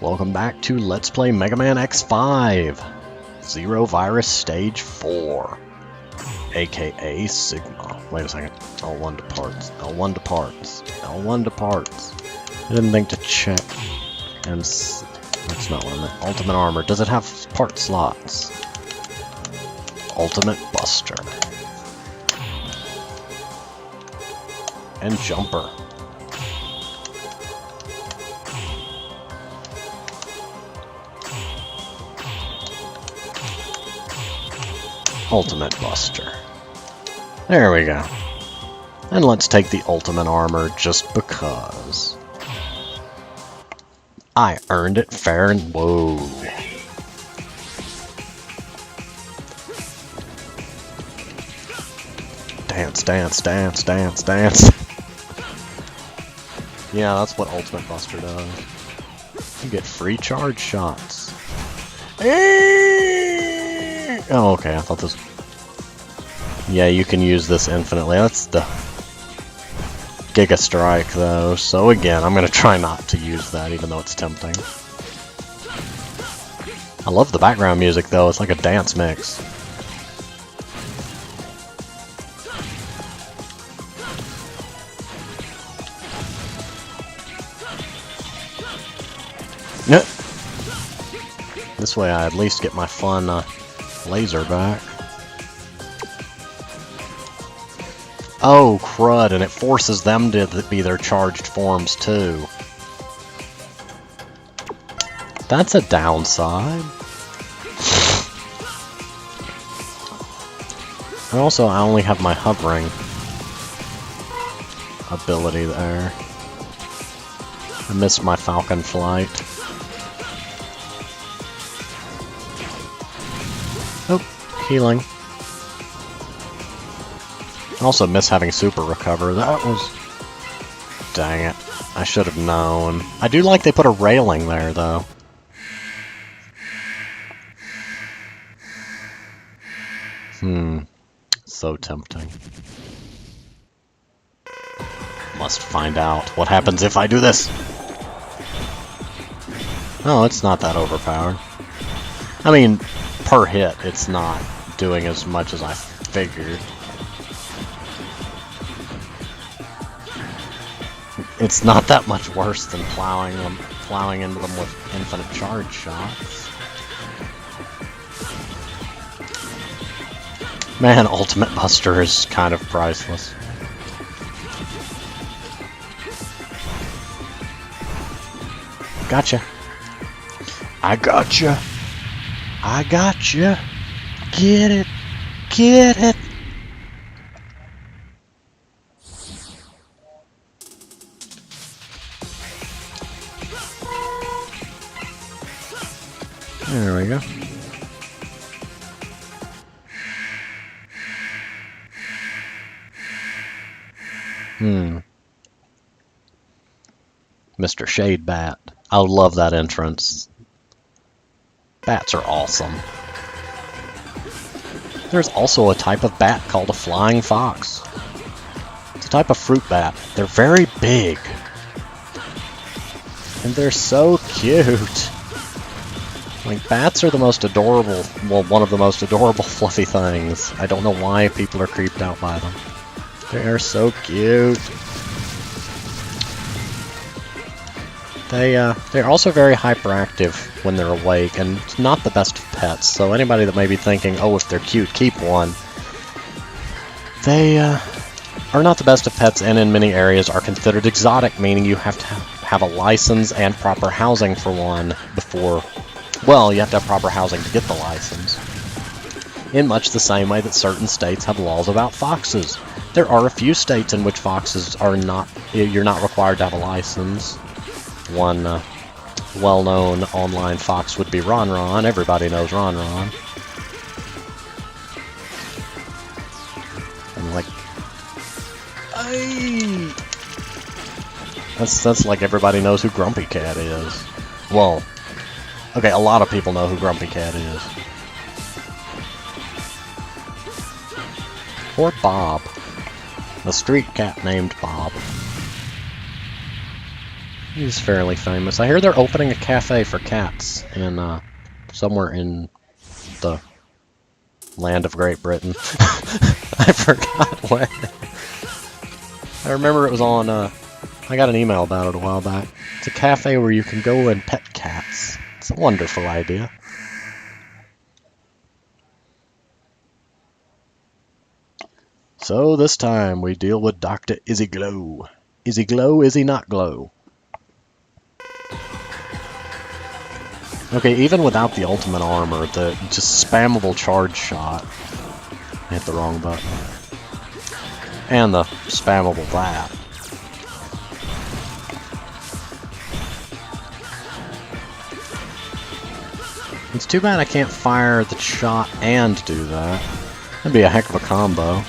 Welcome back to Let's Play Megaman X5 Zero Virus Stage 4, aka Sigma. Wait a second. L1 departs. L1 departs. L1 departs. I didn't think to check. And that's not what I meant. Ultimate Armor. Does it have part slots? Ultimate Buster. And Jumper. Ultimate Buster. There we go. And let's take the Ultimate Armor just because. I earned it fair and whoa. Dance, dance, dance, dance, dance. Yeah, that's what Ultimate Buster does. You get free charge shots. Oh, okay, I thought this... Yeah, you can use this infinitely. That's the Giga Strike, though. So again, I'm going to try not to use that, even though it's tempting. I love the background music, though. It's like a dance mix. This way I at least get my fun laser back. Oh, crud, and it forces them to be their charged forms, too. That's a downside. And also, I only have my hovering ability there. I missed my Falcon Flight. Oh, healing. Also miss having super recover. That was... Dang it. I should have known. I do like they put a railing there, though. So tempting. Must find out what happens if I do this. Oh, it's not that overpowered. I mean, per hit, it's not doing as much as I figured. It's not that much worse than plowing into them with infinite charge shots. Man, Ultimate Buster is kind of priceless. Gotcha. I gotcha. I gotcha. Get it. Get it. There we go. Mr. Shade Bat. I love that entrance. Bats are awesome. There's also a type of bat called a flying fox. It's a type of fruit bat. They're very big. And they're so cute. Like, bats are the most adorable, well, one of the most adorable fluffy things. I don't know why people are creeped out by them. They are so cute. They're also very hyperactive when they're awake, and not the best of pets, so anybody that may be thinking, oh, if they're cute, keep one. They, are not the best of pets, and in many areas are considered exotic, meaning you have to have a license and proper housing for one before... Well, you have to have proper housing to get the license. In much the same way that certain states have laws about foxes. There are a few states in which foxes are not... You're not required to have a license. One well-known online fox would be Ron Ron. Everybody knows Ron Ron. And like... Ay! That's like everybody knows who Grumpy Cat is. Well... Okay, a lot of people know who Grumpy Cat is. Or Bob. A street cat named Bob. He's fairly famous. I hear they're opening a cafe for cats in somewhere in the land of Great Britain. I forgot where. I remember it was on, I got an email about it a while back. It's a cafe where you can go and pet cats. It's a wonderful idea. So this time we deal with Dr. Izzy Glow. Is he glow? Is he not glow? Okay, even without the ultimate armor, the just spammable charge shot. I hit the wrong button. And the spammable that. It's too bad I can't fire the shot and do that. That'd be a heck of a combo.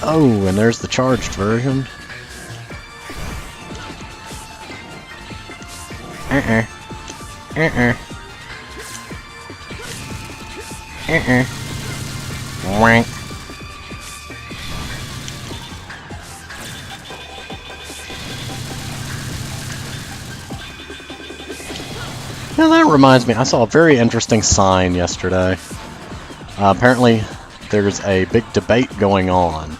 Oh, and there's the charged version. Wank. Now that reminds me, I saw a very interesting sign yesterday. Apparently, there's a big debate going on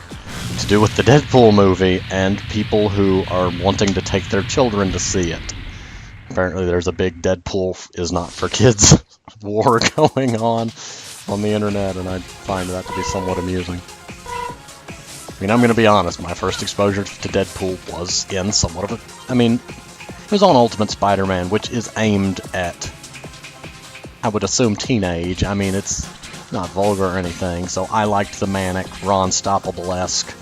to do with the Deadpool movie and people who are wanting to take their children to see it. Apparently there's a big Deadpool is not for kids war going on the internet, and I find that to be somewhat amusing. I mean, I'm going to be honest, my first exposure to Deadpool was in somewhat of a... I mean, it was on Ultimate Spider-Man, which is aimed at, I would assume, teenage. I mean, it's not vulgar or anything, so I liked the manic, Ron Stoppable-esque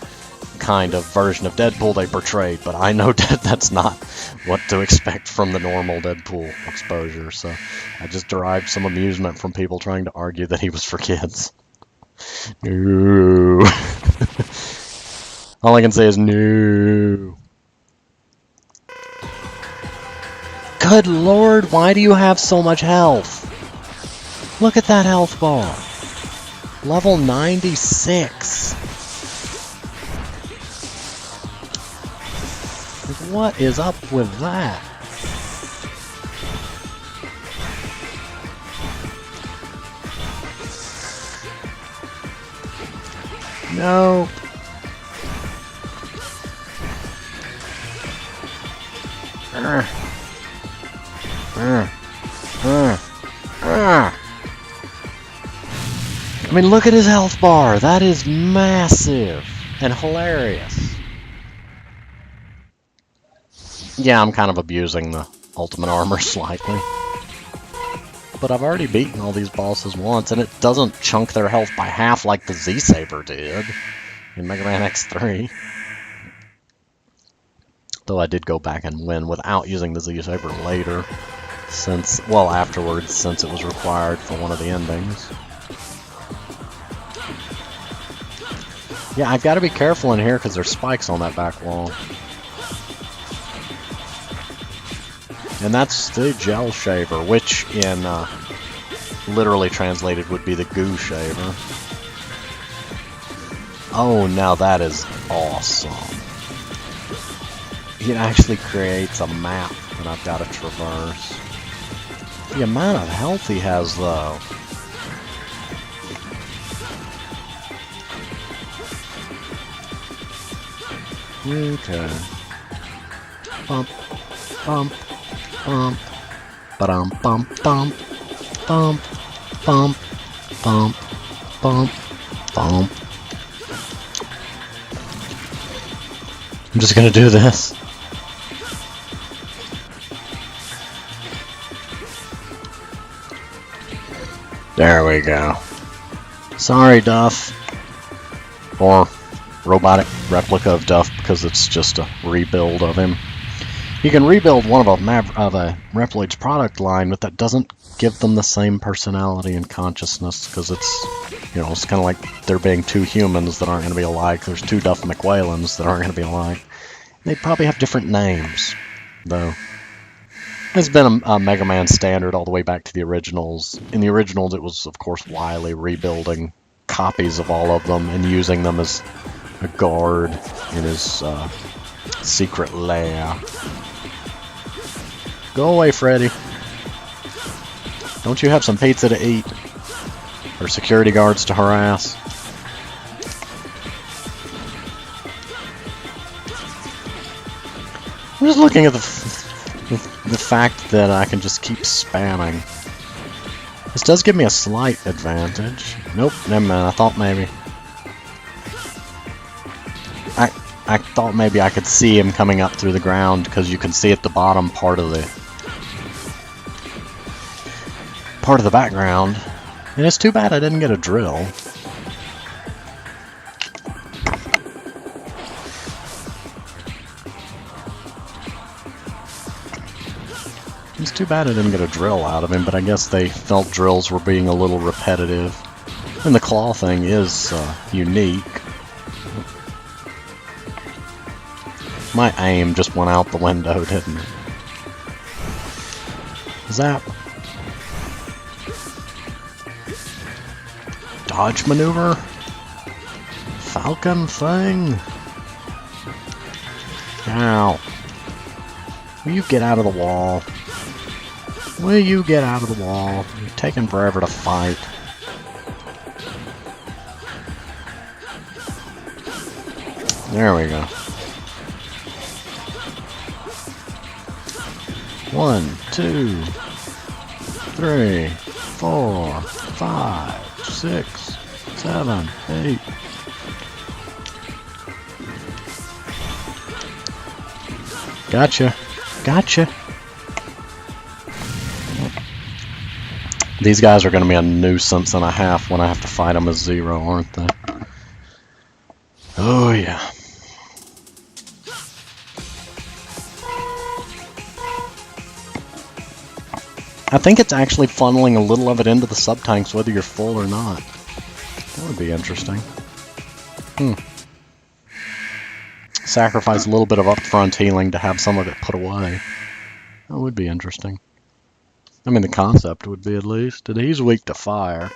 kind of version of Deadpool they portrayed, but I know that's not what to expect from the normal Deadpool exposure, so I just derived some amusement from people trying to argue that he was for kids. No. All I can say is no. Good lord, why do you have so much health? Look at that health bar. Level 96. What is up with that? No. I mean, look at his health bar. That is massive and hilarious. Yeah, I'm kind of abusing the ultimate armor slightly. But I've already beaten all these bosses once, and it doesn't chunk their health by half like the Z-Saber did in Mega Man X3. Though I did go back and win without using the Z-Saber later, afterwards, since it was required for one of the endings. Yeah, I've got to be careful in here because there's spikes on that back wall. And that's the gel shaver, which in literally translated would be the goo shaver. Oh, now that is awesome. It actually creates a map that I've got to traverse. The amount of health he has, though. Okay. Bump, bump. Bump, ba-dum, bump, bump, bump, bump, bump, bump, bump. I'm just gonna do this. There we go. Sorry, Duff. Or robotic replica of Duff, because it's just a rebuild of him. You can rebuild one of a Reploid's product line, but that doesn't give them the same personality and consciousness, because it's, you know, it's kind of like there being two humans that aren't going to be alike. There's two Duff McWhalens that aren't going to be alike. They probably have different names, though. It's been a Mega Man standard all the way back to the originals. In the originals, it was, of course, Wily rebuilding copies of all of them and using them as a guard in his Secret lair. Go away, Freddy. Don't you have some pizza to eat? Or security guards to harass? I'm just looking at the fact that I can just keep spamming. This does give me a slight advantage. Nope, never mind. I thought maybe. I thought maybe I could see him coming up through the ground because you can see at the bottom part of the background. And it's too bad I didn't get a drill. It's too bad I didn't get a drill out of him, but I guess they felt drills were being a little repetitive. And the claw thing is unique. My aim just went out the window, didn't it? Zap. Dodge maneuver? Falcon thing? Ow. Will you get out of the wall? Will you get out of the wall? You're taking forever to fight. There we go. 1, 2, 3, 4, 5, 6, 7, 8. Gotcha. Gotcha. These guys are going to be a nuisance and a half when I have to fight them as Zero, aren't they? Oh, yeah. I think it's actually funneling a little of it into the sub-tanks whether you're full or not. That would be interesting. Sacrifice a little bit of upfront healing to have some of it put away. That would be interesting. I mean, the concept would be at least. He's weak to fire.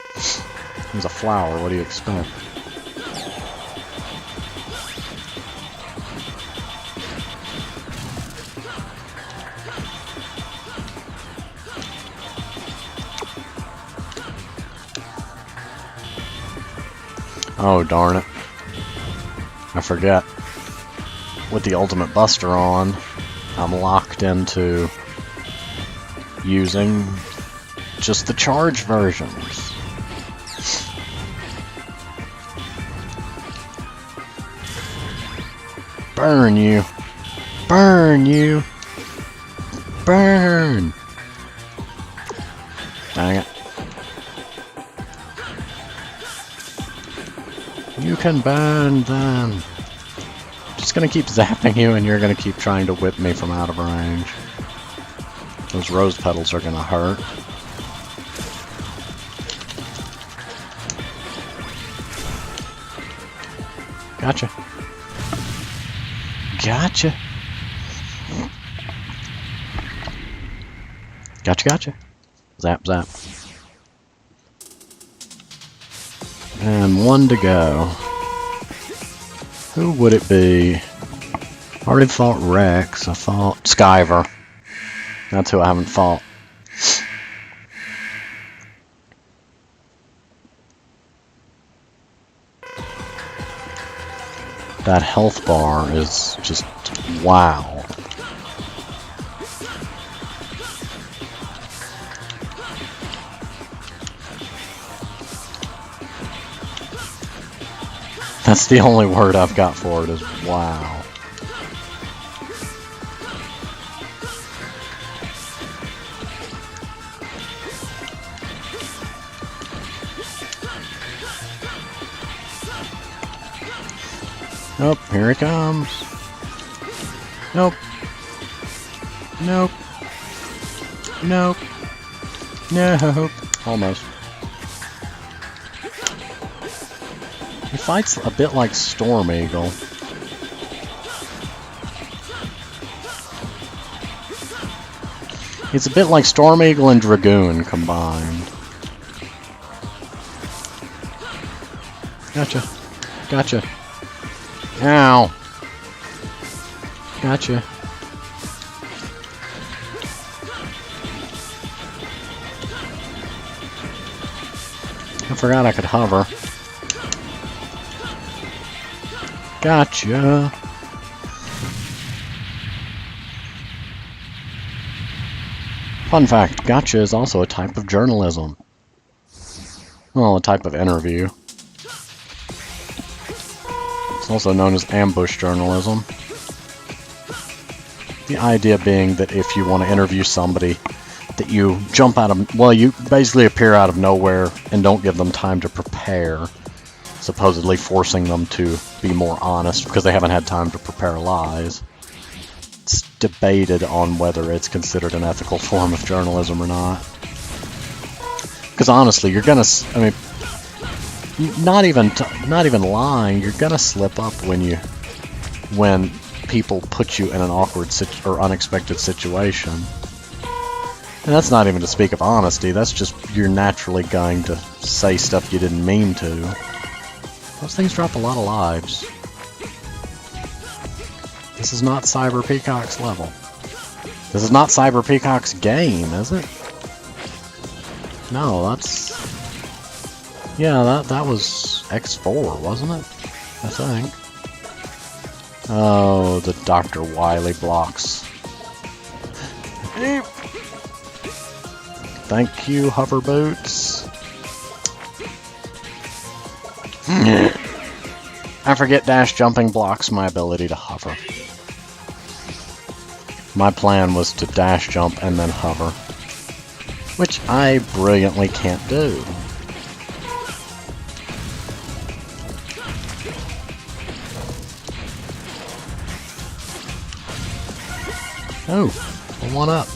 He's a flower, what do you expect? Oh, darn it. I forget. With the Ultimate Buster on, I'm locked into using just the charge versions. Burn you. Burn you. Burn. Dang it. You can burn them. Just gonna keep zapping you and you're gonna keep trying to whip me from out of range. Those rose petals are gonna hurt. Gotcha. Gotcha. Gotcha, gotcha. Zap, zap. And 1 to go. Who would it be? I already fought Rex. I fought Skyver. That's who I haven't fought. That health bar is just wow. That's the only word I've got for it is wow. Nope, here he comes. Nope. Nope. Nope. Nope. Almost. He fights a bit like Storm Eagle. He's a bit like Storm Eagle and Dragoon combined. Gotcha. Gotcha. Ow. Gotcha. I forgot I could hover. Gotcha. Fun fact, gotcha is also a type of journalism. Well, a type of interview. It's also known as ambush journalism. The idea being that if you want to interview somebody, that you jump out of, well, you basically appear out of nowhere and don't give them time to prepare, supposedly forcing them to be more honest because they haven't had time to prepare lies. It's debated on whether it's considered an ethical form of journalism or not. Because honestly, you're gonna, I mean, not even lying, you're gonna slip up when people put you in an awkward or unexpected situation. And that's not even to speak of honesty, that's just you're naturally going to say stuff you didn't mean to. Those things drop a lot of lives. This is not Cyber Peacock's level. This is not Cyber Peacock's game, is it? No, that's... yeah, that was X4, wasn't it? I think. Oh, the Dr. Wily blocks. Thank you, hover boots. I forget dash jumping blocks my ability to hover. My plan was to dash jump and then hover, which I brilliantly can't do. Oh, one up.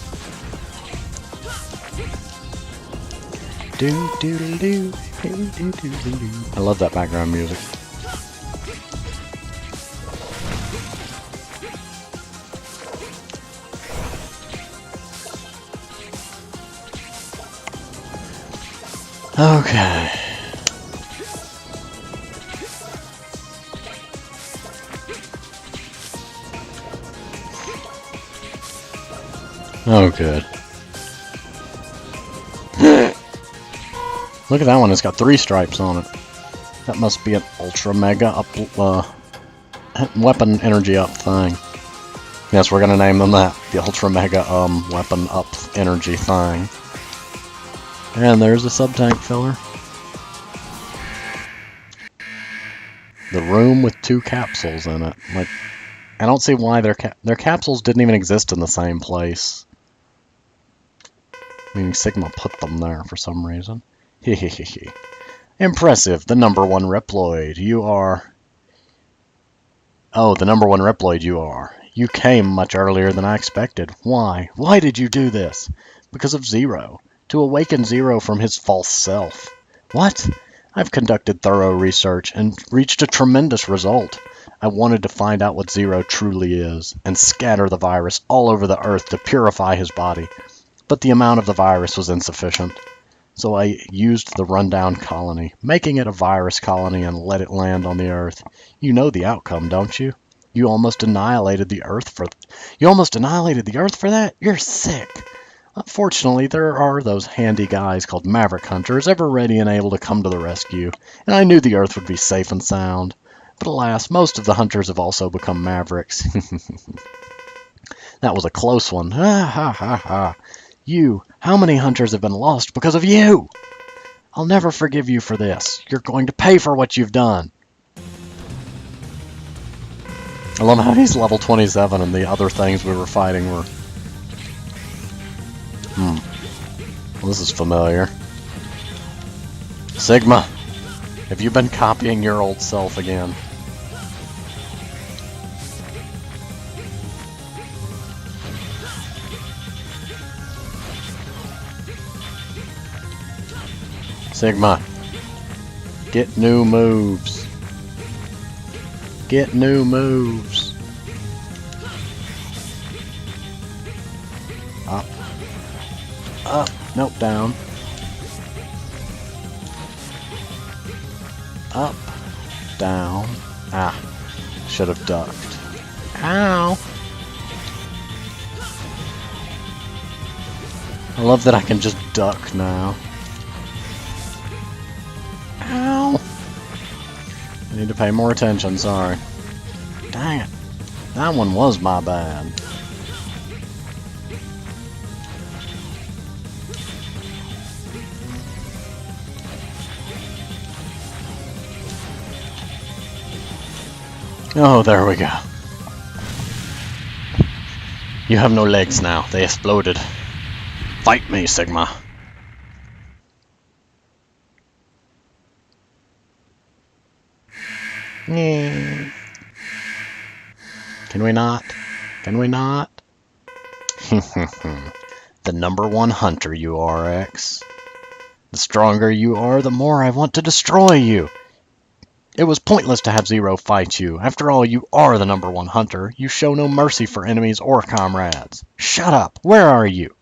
Do do do do do do do do. I love that background music. Okay. Oh, good. Look at that one, it's got 3 stripes on it. That must be an ultra mega up, weapon energy up thing. Yes, we're gonna name them that. The ultra mega, weapon up energy thing. And there's a sub-tank filler. The room with 2 capsules in it. Like, I don't see why their capsules didn't even exist in the same place. Meaning Sigma put them there for some reason. Hehehe. Impressive, the #1 Reploid. You are... oh, the #1 Reploid you are. You came much earlier than I expected. Why? Why did you do this? Because of Zero. To awaken Zero from his false self. What? I've conducted thorough research and reached a tremendous result. I wanted to find out what Zero truly is, and scatter the virus all over the Earth to purify his body. But the amount of the virus was insufficient. So I used the rundown colony, making it a virus colony, and let it land on the Earth. You know the outcome, don't you? You almost annihilated the Earth for that? You're sick. Unfortunately, there are those handy guys called Maverick Hunters ever ready and able to come to the rescue, and I knew the Earth would be safe and sound. But alas, most of the hunters have also become Mavericks. That was a close one. Ha ha ha ha. You, how many hunters have been lost because of you? I'll never forgive you for this. You're going to pay for what you've done. I love how he's level 27 and the other things we were fighting were... well, this is familiar. Sigma, have you been copying your old self again? Sigma, get new moves. Get new moves. Up. Up. Nope, down. Up. Down. Ah. Should have ducked. Ow. I love that I can just duck now. Ow! I need to pay more attention, sorry. Dang it. That one was my bad. Oh, there we go. You have no legs now. They exploded. Fight me, Sigma. Can we not? Can we not? The #1 hunter you are, X. The stronger you are, the more I want to destroy you. It was pointless to have Zero fight you. After all, you are the #1 hunter. You show no mercy for enemies or comrades. Shut up! Where are you?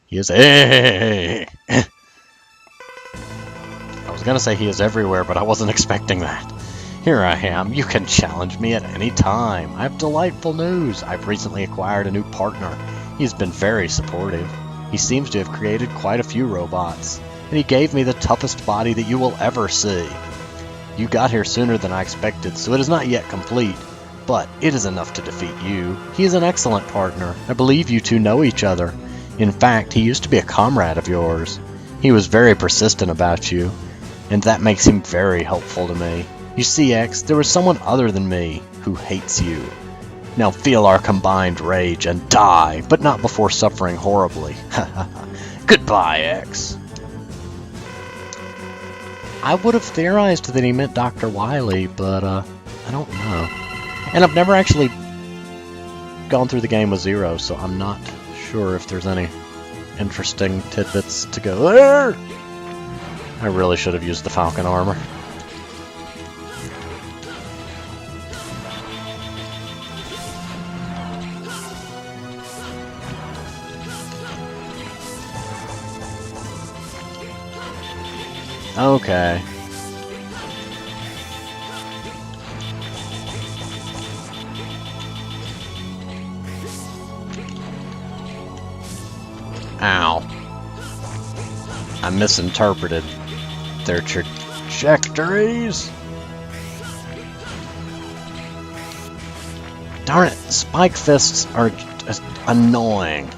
He is I was gonna say he is everywhere, but I wasn't expecting that. Here I am. You can challenge me at any time. I have delightful news. I've recently acquired a new partner. He's been very supportive. He seems to have created quite a few robots, and he gave me the toughest body that you will ever see. You got here sooner than I expected, so it is not yet complete, but it is enough to defeat you. He is an excellent partner. I believe you two know each other. In fact, he used to be a comrade of yours. He was very persistent about you, and that makes him very helpful to me. You see, X, there was someone other than me who hates you. Now feel our combined rage and die, but not before suffering horribly. Goodbye, X. I would have theorized that he meant Dr. Wily, but I don't know. And I've never actually gone through the game with Zero, so I'm not sure if there's any interesting tidbits to go there. I really should have used the Falcon armor. Okay. Ow. I misinterpreted their trajectories. Darn it, spike fists are just annoying.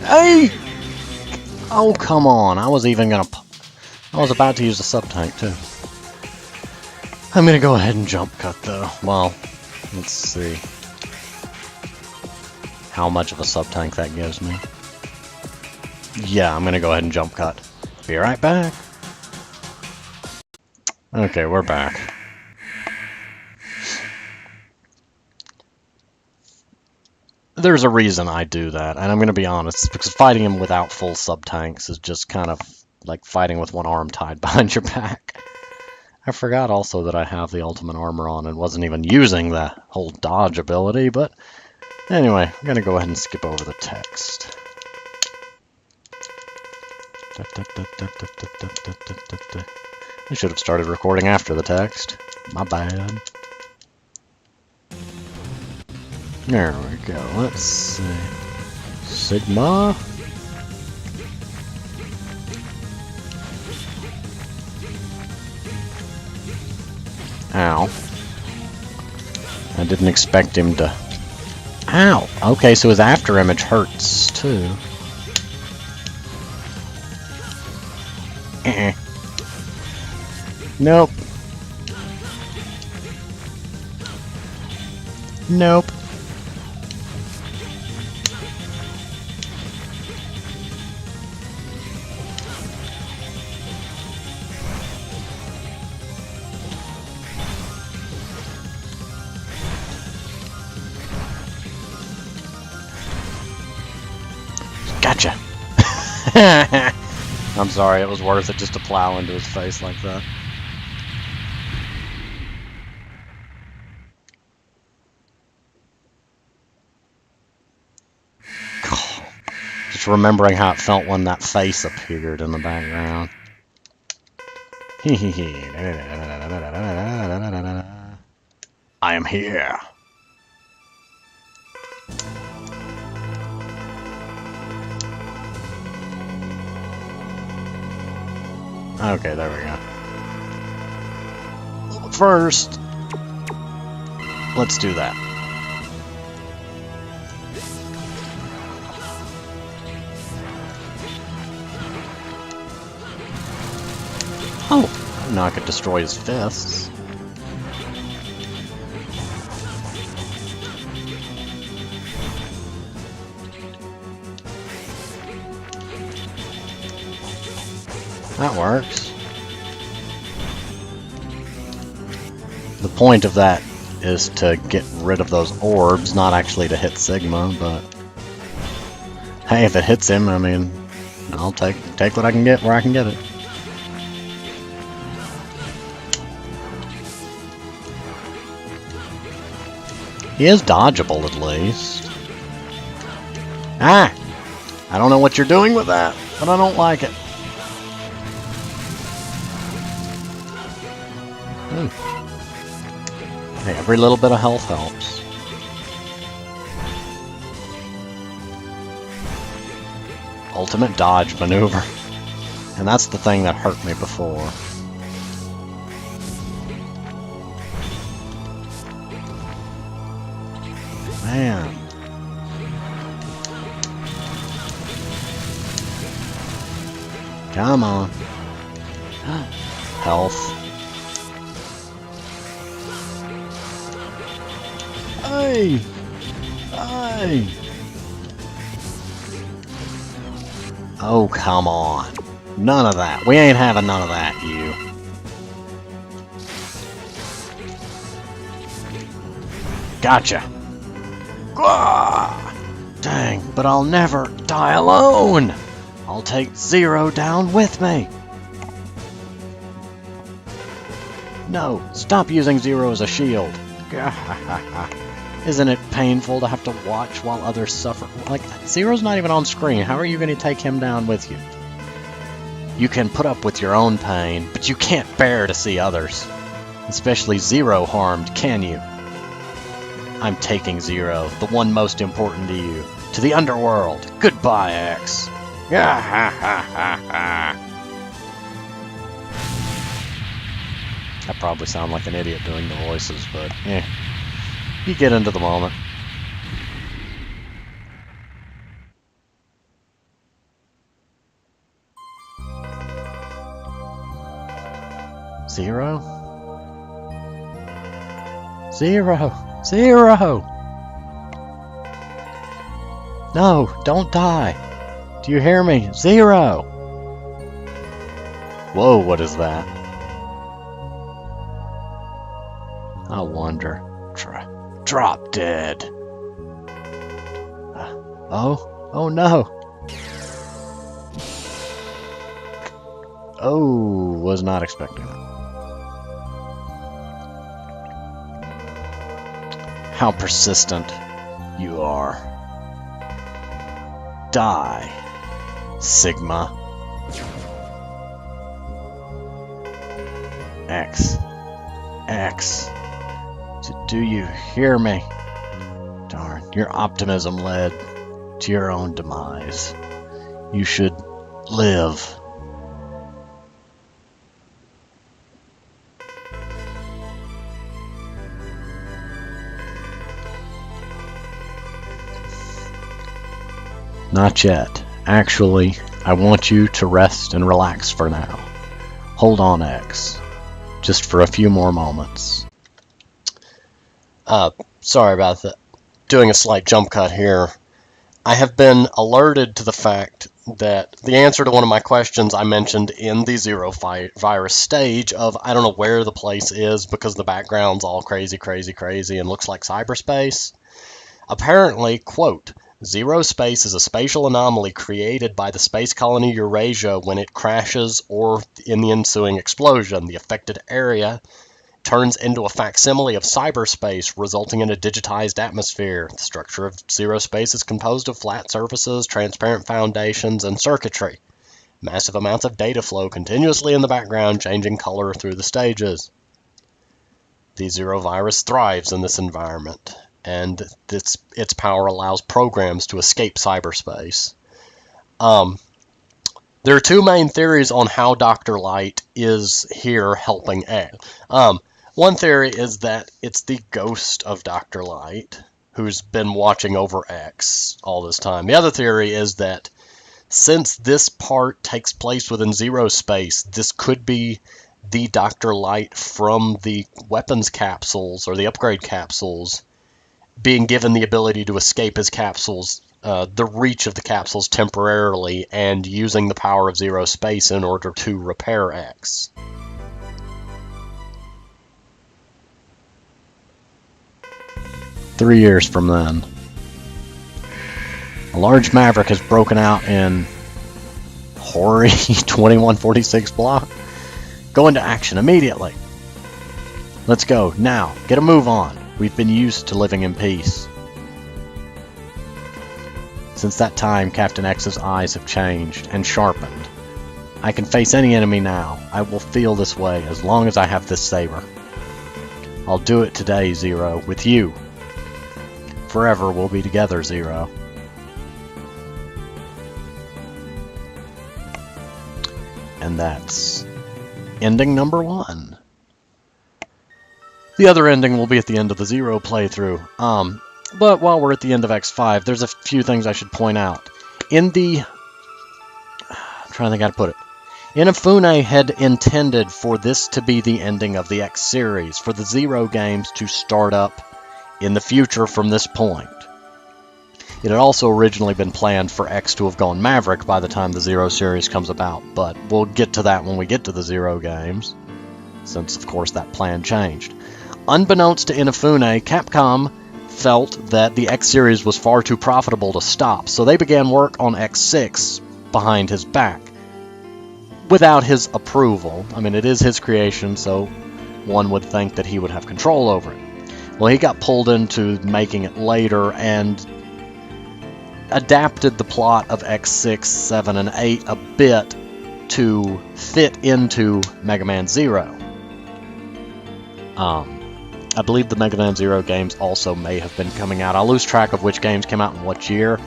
Hey! Oh, come on. I was about to use the sub-tank, too. I'm gonna go ahead and jump cut, though. Well, let's see how much of a sub-tank that gives me. Yeah, I'm gonna go ahead and jump cut. Be right back. Okay, we're back. There's a reason I do that, and I'm going to be honest, because fighting him without full sub-tanks is just kind of like fighting with one arm tied behind your back. I forgot also that I have the ultimate armor on and wasn't even using the whole dodge ability, but anyway, I'm going to go ahead and skip over the text. I should have started recording after the text. My bad. There we go. Let's see. Sigma. Ow. I didn't expect him to... Ow! Okay, so his after image hurts, too. Nope. Nope. Gotcha. I'm sorry, it was worth it just to plow into his face like that. Just remembering how it felt when that face appeared in the background. I am here. Okay, there we go. But first, let's do that. Oh, now I could destroy his fists. That works. The point of that is to get rid of those orbs, not actually to hit Sigma, but hey, if it hits him, I mean, I'll take what I can get where I can get it. He is dodgeable at least. Ah! I don't know what you're doing with that, but I don't like it. Hey, every little bit of health helps. Ultimate dodge maneuver. And that's the thing that hurt me before. Man. Come on. Health. Hey! Hey! Oh, come on. None of that. We ain't having none of that, you. Gotcha. Ah! Dang, but I'll never die alone! I'll take Zero down with me! No, stop using Zero as a shield. Isn't it painful to have to watch while others suffer? Like, Zero's not even on screen. How are you going to take him down with you? You can put up with your own pain, but you can't bear to see others. Especially Zero harmed, can you? I'm taking Zero, the one most important to you, to the underworld. Goodbye, X. I probably sound like an idiot doing the voices, but you get into the moment. Zero? Zero! Zero! No, don't die! Do you hear me? Zero! Whoa, what is that? I wonder. Drop dead. Oh no. Oh, was not expecting that. How persistent you are. Die, Sigma. X. Do you hear me? Darn, your optimism led to your own demise. You should live. Not yet. Actually, I want you to rest and relax for now. Hold on, X. Just for a few more moments. Sorry about that. Doing a slight jump cut here. I have been alerted to the fact that the answer to one of my questions I mentioned in the Zero virus stage of I don't know where the place is because the background's all crazy and looks like cyberspace. Apparently, quote, Zero space is a spatial anomaly created by the space colony Eurasia when it crashes or in the ensuing explosion. The affected area turns into a facsimile of cyberspace, resulting in a digitized atmosphere. The structure of Zero Space is composed of flat surfaces, transparent foundations, and circuitry. Massive amounts of data flow continuously in the background, changing color through the stages. The Zero virus thrives in this environment, and its power allows programs to escape cyberspace. There are two main theories on how Dr. Light is here helping X. One theory is that it's the ghost of Dr. Light who's been watching over X all this time. The other theory is that since this part takes place within Zero Space, this could be the Dr. Light from the weapons capsules or the upgrade capsules being given the ability to escape his capsules, the reach of the capsules temporarily, and using the power of Zero Space in order to repair X. "3 years from then, a large maverick has broken out in Hori 2146 block. Go into action immediately. Let's go, now. Get a move on. We've been used to living in peace." Since that time, Captain X's eyes have changed and sharpened. "I can face any enemy now. I will feel this way as long as I have this saber. I'll do it today, Zero, with you. Forever we'll be together, Zero." And that's ending number 1. The other ending will be at the end of the Zero playthrough. But while we're at the end of X5, there's a few things I should point out. I'm trying to think how to put it. Inafune had intended for this to be the ending of the X series, for the Zero games to start up in the future from this point. It had also originally been planned for X to have gone Maverick by the time the Zero series comes about, but we'll get to that when we get to the Zero games, since of course that plan changed. Unbeknownst to Inafune, Capcom felt that the X series was far too profitable to stop, so they began work on X6 behind his back, without his approval. I mean, it is his creation, so one would think that he would have control over it. Well, he got pulled into making it later and adapted the plot of X6, 7, and 8 a bit to fit into Mega Man Zero. I believe the Mega Man Zero games also may have been coming out. I lose track of which games came out in what year,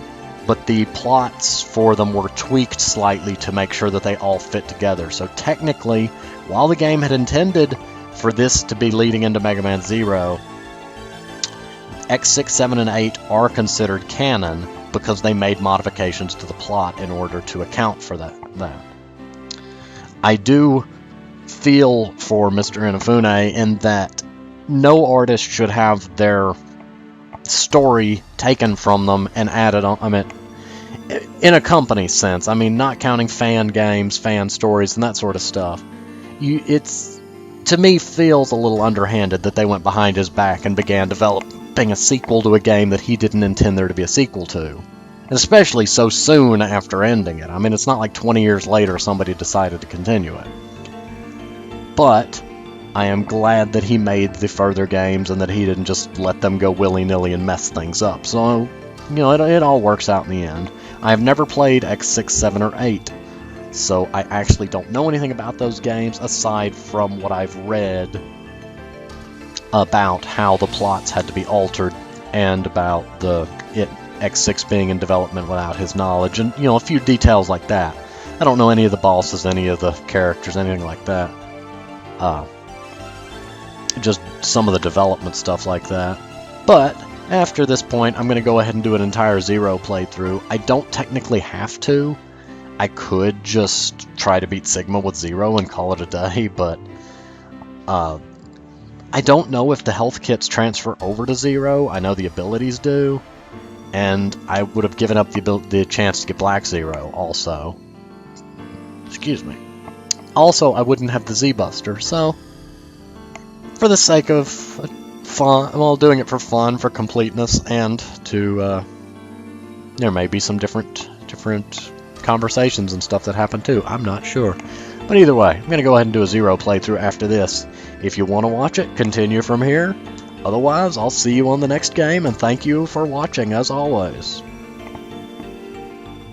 but the plots for them were tweaked slightly to make sure that they all fit together. So technically, while the game had intended for this to be leading into Mega Man Zero, X6, 7, and 8 are considered canon because they made modifications to the plot in order to account for that. I do feel for Mr. Inafune in that no artist should have their story taken from them and added on. I mean, in a company sense, I mean, not counting fan games, fan stories, and that sort of stuff. It's, to me, feels a little underhanded that they went behind his back and began developing a sequel to a game that he didn't intend there to be a sequel to. And especially so soon after ending it. I mean, it's not like 20 years later somebody decided to continue it. But I am glad that he made the further games and that he didn't just let them go willy-nilly and mess things up. So, you know, it all works out in the end. I have never played X6, 7, or 8, so I actually don't know anything about those games aside from what I've read about how the plots had to be altered and about X6 being in development without his knowledge, and, you know, a few details like that. I don't know any of the bosses, any of the characters, anything like that. Just some of the development stuff like that. But after this point, I'm going to go ahead and do an entire Zero playthrough. I don't technically have to. I could just try to beat Sigma with Zero and call it a day, but I don't know if the health kits transfer over to Zero. I know the abilities do, and I would have given up the chance to get Black Zero also. Excuse me. Also, I wouldn't have the Z-Buster, so for the sake of fun, well, doing it for fun, for completeness, and to, there may be some different conversations and stuff that happen too. I'm not sure. But either way, I'm going to go ahead and do a Zero playthrough after this. If you want to watch it, continue from here. Otherwise, I'll see you on the next game, and thank you for watching, as always.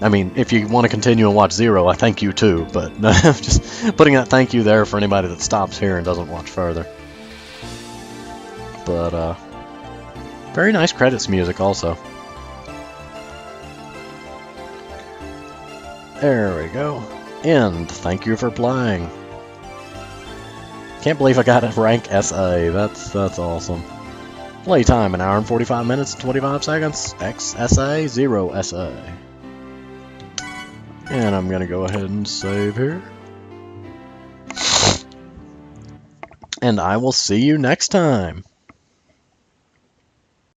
I mean, if you want to continue and watch Zero, I thank you too, but I'm just putting that thank you there for anybody that stops here and doesn't watch further. But, very nice credits music also. There we go. And thank you for playing. Can't believe I got a rank SA. That's awesome. Playtime, 1 hour and 45 minutes and 25 seconds. XSA, 0 SA. And I'm gonna go ahead and save here. And I will see you next time.